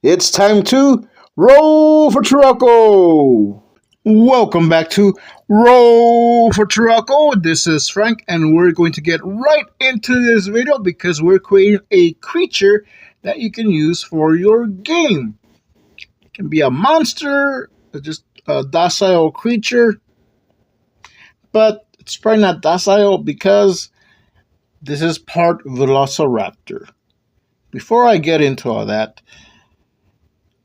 It's time to roll for Turaco. Welcome back to Roll for Turaco. This is Frank, and we're going to get right into this video because we're creating a creature that you can use for your game. It can be a monster, just a docile creature, but it's probably not docile because this is part Velociraptor. Before I get into all that,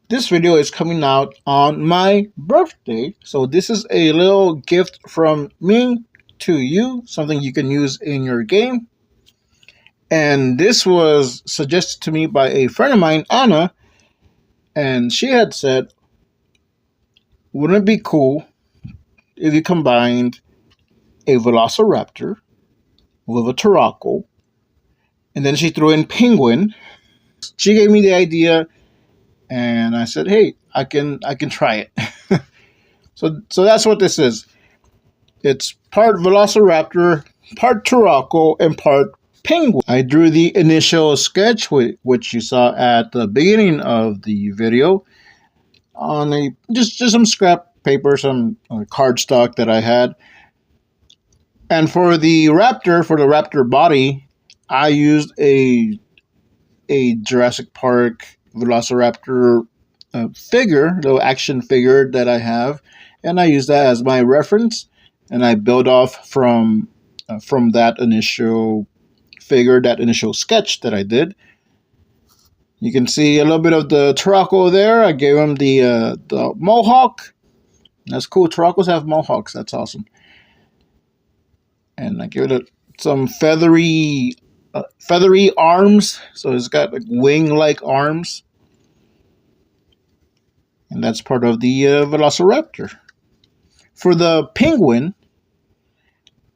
this video is coming out on my birthday, so this is a little gift from me to you, something you can use in your game. And this was suggested to me by a friend of mine, Anna, and she had said, wouldn't it be cool if you combined a Velociraptor with a Turaco? And then she threw in Penguin. She gave me the idea, and I said, "Hey, I can try it." so that's what this is. It's part Velociraptor, part Turaco, and part Penguin. I drew the initial sketch, which you saw at the beginning of the video, on just some scrap paper, some cardstock that I had. And for the raptor body, I used a Jurassic Park Velociraptor figure, little action figure that I have, and I use that as my reference, and I build off from that initial figure, that initial sketch that I did. You can see a little bit of the Turaco there. I gave him the mohawk. That's cool. Turacos have mohawks. That's awesome. And I give it some feathery arms, so it's got like wing-like arms, and that's part of the Velociraptor. For the Penguin,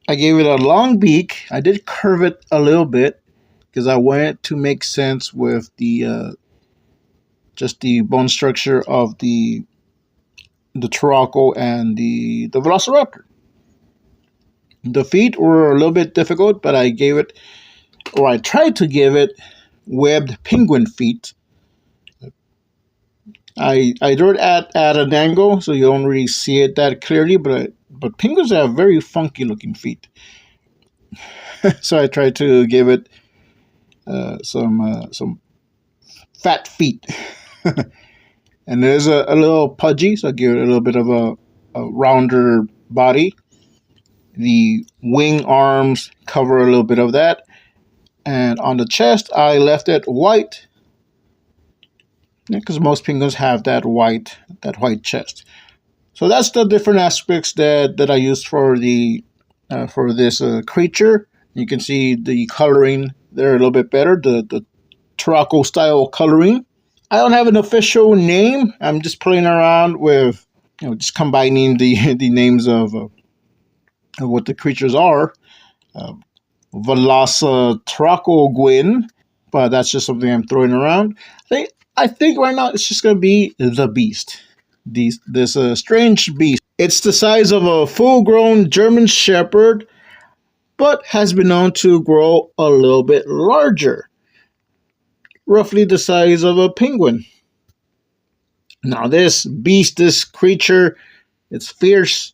I gave it a long beak. I did curve it a little bit because I wanted to make sense with the just the bone structure of the Turaco and the Velociraptor. The feet were a little bit difficult, but I gave it, or I tried to give it, webbed penguin feet. I drew it at an angle, so you don't really see it that clearly, but penguins have very funky looking feet. So I tried to give it some fat feet. And there's a little pudgy, so I give it a little bit of a rounder body. The wing arms cover a little bit of that. And on the chest, I left it white, because most penguins have that white chest. So that's the different aspects that I used for this creature. You can see the coloring there a little bit better, the Turaco style coloring. I don't have an official name. I'm just playing around with, just combining the names of what the creatures are. Velociraptor Gwyn, but that's just something I'm throwing around. I think right now it's just going to be the beast. This strange beast. It's the size of a full-grown German Shepherd, but has been known to grow a little bit larger. Roughly the size of a penguin. Now this beast, this creature, it's fierce.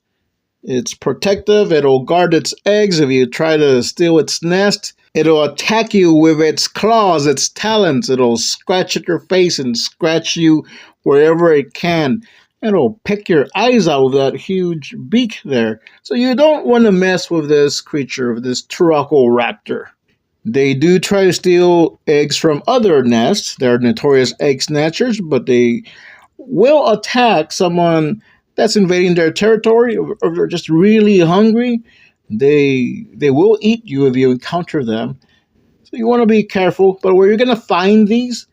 It's protective. It'll guard its eggs if you try to steal its nest. It'll attack you with its claws, its talons. It'll scratch at your face and scratch you wherever it can. It'll pick your eyes out with that huge beak there. So you don't want to mess with this creature, with this Turaco raptor. They do try to steal eggs from other nests. They're notorious egg snatchers, but they will attack someone that's invading their territory, or they're just really hungry. They will eat you if you encounter them. So you want to be careful. But where you're going to find these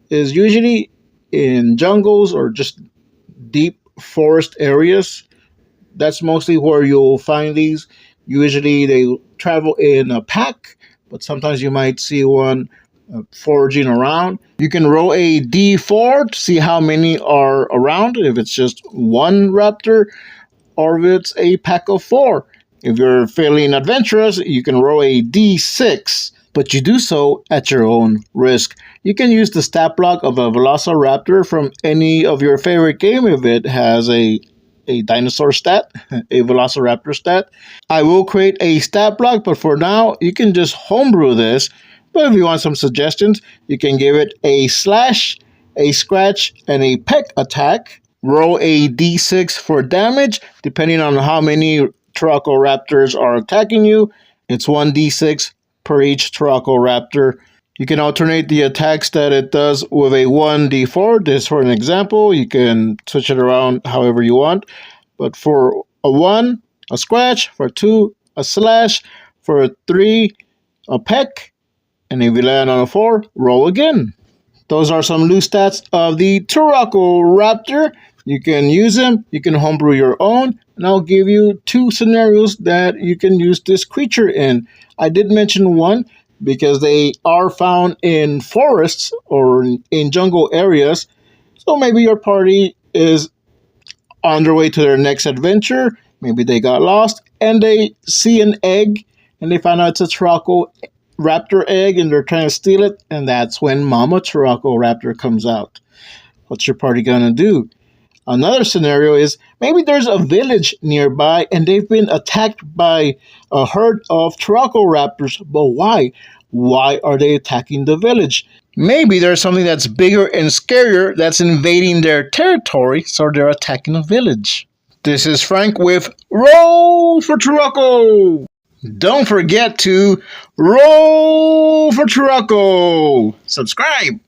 is usually in jungles or just deep forest areas. That's mostly where you'll find these. Usually they travel in a pack, but sometimes you might see one foraging around. You can roll a D4 to see how many are around, if it's just one raptor or if it's a pack of 4. If you're feeling adventurous, you can roll a D6, but you do so at your own risk. You can use the stat block of a Velociraptor from any of your favorite game if it has a dinosaur stat, a Velociraptor stat. I will create a stat block, but for now, you can just homebrew this. But if you want some suggestions, you can give it a slash, a scratch, and a peck attack. Roll a d6 for damage, depending on how many Turaco Raptors are attacking you. It's 1d6 per each Turaco Raptor. You can alternate the attacks that it does with a 1d4. This for an example. You can switch it around however you want. But for a 1, a scratch. For 2, a slash. For a 3, a peck. And if you land on a 4, roll again. Those are some loose stats of the Turaco Raptor. You can use them. You can homebrew your own. And I'll give you 2 scenarios that you can use this creature in. I did mention one because they are found in forests or in jungle areas. So maybe your party is on their way to their next adventure. Maybe they got lost and they see an egg and they find out it's a Turaco Raptor egg and they're trying to steal it. And that's when Mama Turaco Raptor comes out. What's your party gonna do? Another scenario is maybe there's a village nearby and they've been attacked by a herd of Turaco Raptors. But why? Why are they attacking the village? Maybe there's something that's bigger and scarier that's invading their territory, so they're attacking a village. This is Frank with Roll for Turaco. Don't forget to roll for Turaco. Subscribe.